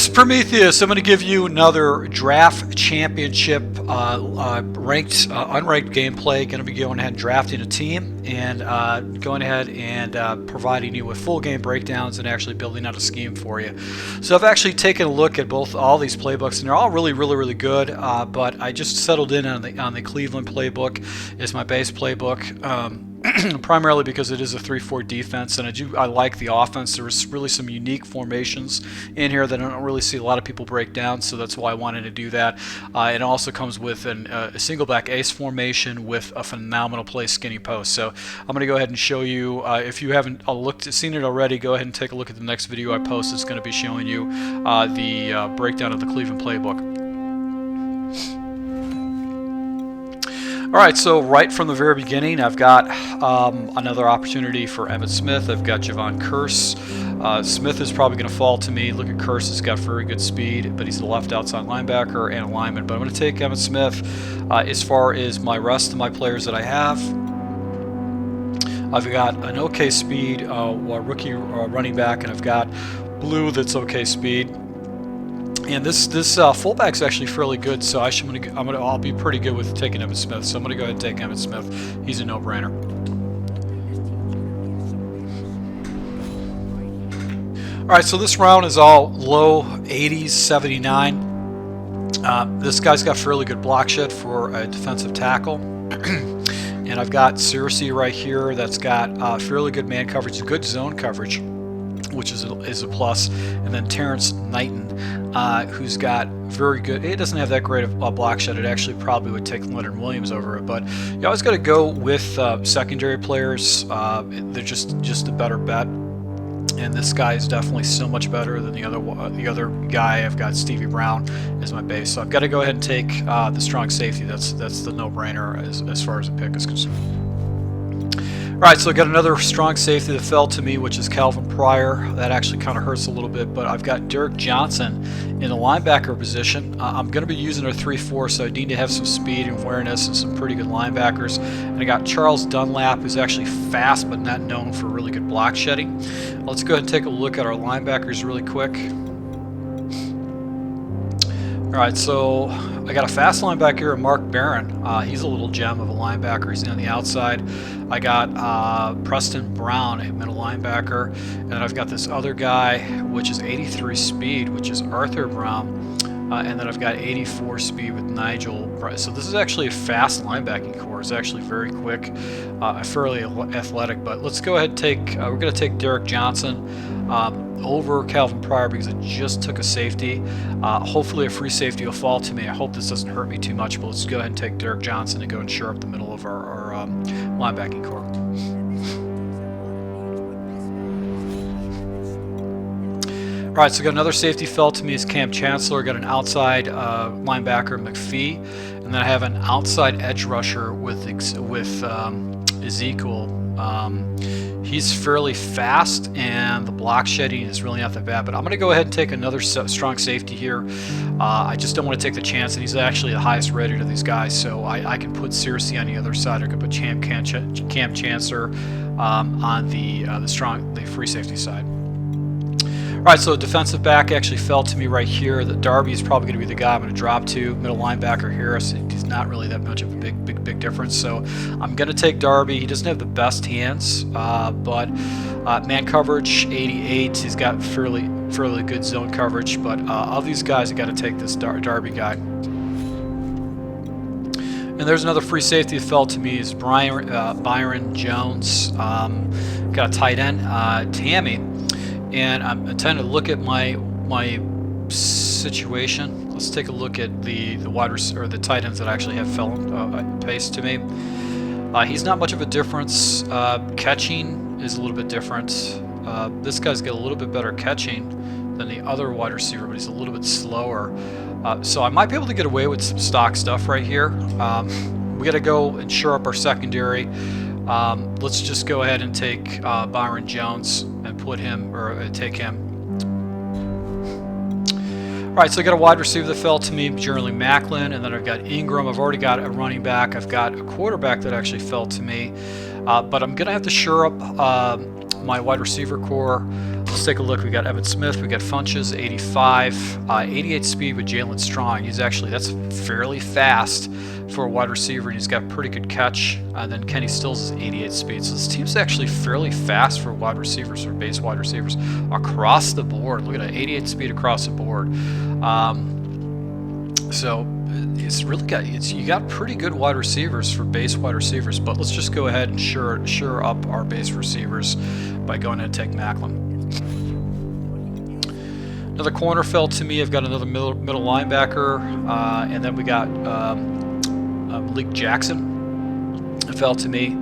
This is Prometheus. I'm going to give you another draft championship unranked gameplay. Going to be going ahead and drafting a team and going ahead and providing you with full game breakdowns and actually building out a scheme for you. So I've actually taken a look at all these playbooks, and they're all really good. But I just settled in on the Cleveland playbook. It's my base playbook. Primarily because it is a 3-4 defense, and I like the offense. There's really some unique formations in here that I don't really see a lot of people break down, so that's why I wanted to do that. It also comes with a single back ace formation with a phenomenal play skinny post. So I'm going to go ahead and show you. If you haven't seen it already, go ahead and take a look at the next video I post. It's going to be showing you the breakdown of the Cleveland playbook. Alright, so right from the very beginning, I've got another opportunity for Emmitt Smith. I've got Javon Curse. Smith is probably going to fall to me. Look at Curse, he's got very good speed, but he's the left outside linebacker and a lineman. But I'm going to take Emmitt Smith. As far as my rest of my players that I have, I've got an okay speed rookie running back, and I've got Blue that's okay speed. And this fullback's actually fairly good, so I'll be pretty good with taking Emmitt Smith. So I'm gonna go ahead and take Emmitt Smith. He's a no-brainer. All right, so this round is all low 80s, 79. This guy's got fairly good block shed for a defensive tackle. And I've got Searcy right here that's got fairly good man coverage, good zone coverage, which is a plus. And then Terrence Knighton, who's got very good. It doesn't have that great of a block shed. It actually probably would take Leonard Williams over it. But you always got to go with secondary players. They're just a better bet. And this guy is definitely so much better than the other guy. I've got Stevie Brown as my base, so I've got to go ahead and take the strong safety. That's the no-brainer as far as a pick is concerned. Alright, so I got another strong safety that fell to me, which is Calvin Pryor. That actually kind of hurts a little bit, but I've got Derek Johnson in the linebacker position. I'm going to be using a 3-4, so I need to have some speed and awareness and some pretty good linebackers. And I got Charles Dunlap, who's actually fast but not known for really good block shedding. Let's go ahead and take a look at our linebackers really quick. Alright, so I got a fast linebacker, Mark Barron. He's a little gem of a linebacker. He's on the outside. I got Preston Brown, a middle linebacker. And then I've got this other guy, which is 83 speed, which is Arthur Brown. And then I've got 84 speed with Nigel. So this is actually a fast linebacking core. It's actually very quick, fairly athletic. But let's go ahead and we're going to take Derek Johnson over Calvin Pryor because I just took a safety. Hopefully a free safety will fall to me. I hope this doesn't hurt me too much, but let's go ahead and take Derek Johnson and go and shore up the middle of our linebacking core. Alright, so I got another safety fell to me is Cam Chancellor. I got an outside linebacker, McPhee, and then I have an outside edge rusher with Ezekiel. He's fairly fast, and the block shedding is really not that bad. But I'm going to go ahead and take another strong safety here. I just don't want to take the chance, and he's actually the highest rated of these guys. So I can put Searcy on the other side. I could put Cam Chancellor on the free safety side. Alright, so defensive back actually fell to me right here. The Darby is probably going to be the guy I'm going to drop to. Middle linebacker Harris, he's not really that much of a big difference. So I'm going to take Darby. He doesn't have the best hands, but man coverage 88. He's got fairly good zone coverage. But of these guys, I got to take this Darby guy. And there's another free safety that fell to me is Byron Jones. Got a tight end, Tammy. And I'm trying to look at my situation. Let's take a look at the wide receiver, or the tight ends that actually have paced to me. He's not much of a difference. Catching is a little bit different. This guy's got a little bit better catching than the other wide receiver, but he's a little bit slower. So I might be able to get away with some stock stuff right here. We got to go and shore up our secondary. Let's just go ahead and take Byron Jones and take him. Alright, so I got a wide receiver that fell to me, Jeremy Macklin, and then I've got Ingram. I've already got a running back. I've got a quarterback that actually fell to me. But I'm going to have to shore up my wide receiver core. Let's take a look. We got Evan Smith, we got Funches, 85, 88 speed with Jalen Strong. That's fairly fast for a wide receiver, and he's got pretty good catch. And then Kenny Stills is 88 speed. So this team's actually fairly fast for wide receivers, or base wide receivers across the board. Look at that, 88 speed across the board. So it's really you got pretty good wide receivers for base wide receivers. But let's just go ahead and sure up our base receivers by going ahead and take Macklin. Another corner fell to me. I've got another middle linebacker, and then we got Malik Jackson fell to me.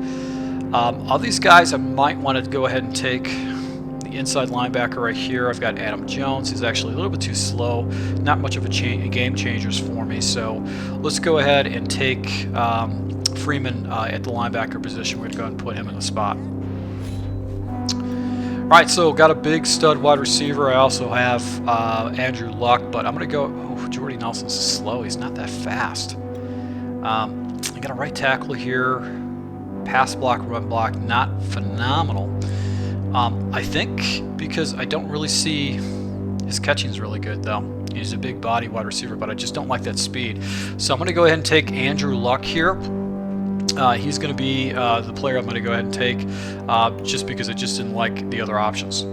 All these guys, I might want to go ahead and take the inside linebacker right here. I've got Adam Jones. He's actually a little bit too slow. Not much of a game changers for me. So let's go ahead and take Freeman at the linebacker position. We're going to go ahead and put him in the spot. Alright, so got a big stud wide receiver. I also have Andrew Luck, but I'm going to go... Oh, Jordy Nelson's slow. He's not that fast. I got a right tackle here. Pass block, run block, not phenomenal. I think because I don't really see... His catching's really good, though. He's a big body wide receiver, but I just don't like that speed. So I'm going to go ahead and take Andrew Luck here. He's going to be the player I'm going to go ahead and take just because I just didn't like the other options.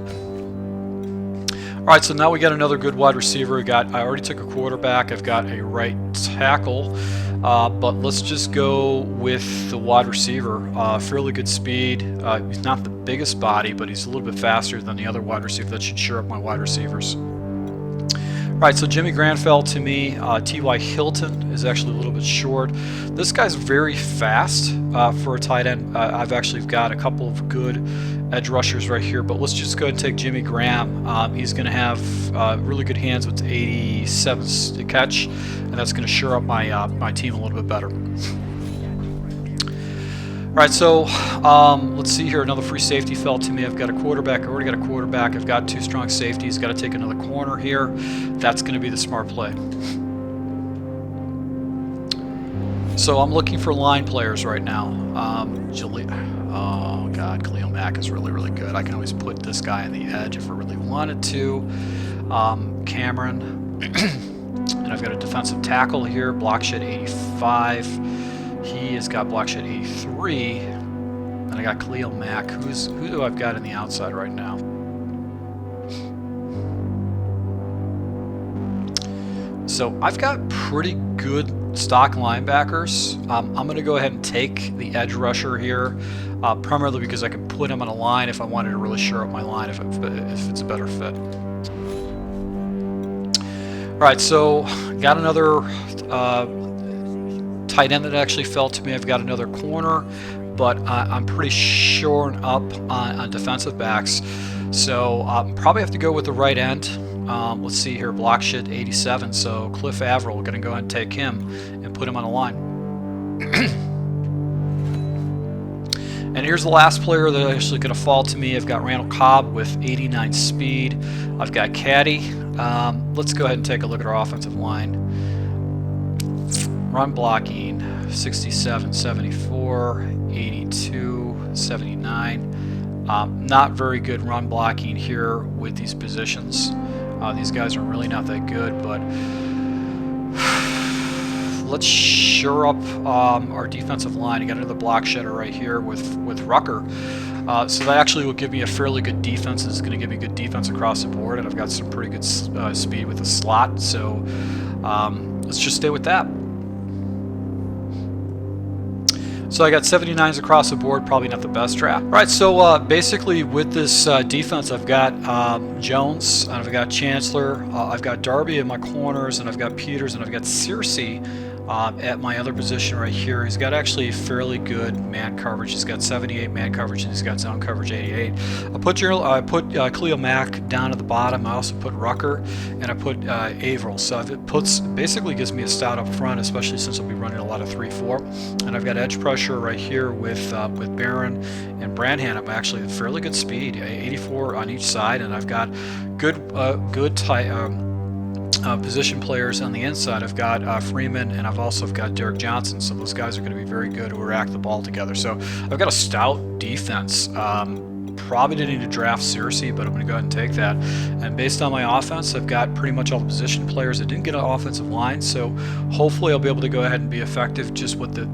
Alright, so now we got another good wide receiver. I already took a quarterback. I've got a right tackle. But let's just go with the wide receiver. Fairly good speed. He's not the biggest body, but he's a little bit faster than the other wide receiver. That should shore up my wide receivers. Alright, so Jimmy Grant fell to me. T.Y. Hilton is actually a little bit short. This guy's very fast for a tight end. I've actually got a couple of good edge rushers right here, but let's just go ahead and take Jimmy Graham. He's going to have really good hands with 87 to catch, and that's going to shore up my team a little bit better. Alright, so let's see here. Another free safety fell to me. I've got a quarterback. I already got a quarterback. I've got two strong safeties. Got to take another corner here. That's going to be the smart play. So I'm looking for line players right now. Oh God, Khalil Mack is really, really good. I can always put this guy on the edge if I really wanted to. Cameron. And I've got a defensive tackle here. Block shed 85. He has got block shed 83. And I got Khalil Mack. Who do I've got in the outside right now? So I've got pretty good stock linebackers. I'm going to go ahead and take the edge rusher here, primarily because I can put him on a line if I wanted to really shore up my line if it's a better fit. All right, so got another tight end that actually fell to me. I've got another corner, but I'm pretty shoring up on defensive backs. So probably have to go with the right end. Let's see here, block shed 87. So Cliff Averill, we're going to go ahead and take him and put him on a line. And here's the last player that actually going to fall to me. I've got Randall Cobb with 89 speed. I've got Caddy. Let's go ahead and take a look at our offensive line. Run blocking 67, 74, 82, 79. Not very good run blocking here with these positions. These guys are really not that good, but let's shore up our defensive line. I got another block shedder right here with Rucker. So that actually will give me a fairly good defense. It's going to give me good defense across the board, and I've got some pretty good speed with the slot. So let's just stay with that. So I got 79s across the board, probably not the best draft. All right, so basically with this defense, I've got Jones, and I've got Chancellor, I've got Darby in my corners, and I've got Peters, and I've got Searcy at my other position right here. He's got actually fairly good man coverage. He's got 78 man coverage, and he's got zone coverage 88. I put Khalil Mack down at the bottom. I also put Rucker, and I put Averill. So it basically gives me a stout up front, especially since I'll be running a lot of 3-4. And I've got edge pressure right here with Barron and Branham. I'm actually fairly good speed, 84 on each side, and I've got good tight. Position players on the inside. I've got Freeman, and I've also got Derek Johnson. So those guys are going to be very good who react the ball together. So I've got a stout defense. probably didn't need to draft Cersei, but I'm going to go ahead and take that. And based on my offense, I've got pretty much all the position players. I didn't get an offensive line, so hopefully I'll be able to go ahead and be effective just with the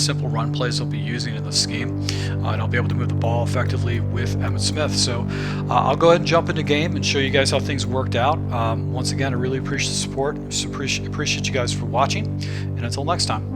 simple run plays I'll be using in the scheme. And I'll be able to move the ball effectively with Emmitt Smith. So I'll go ahead and jump into game and show you guys how things worked out. Once again, I really appreciate the support. Appreciate you guys for watching, and until next time.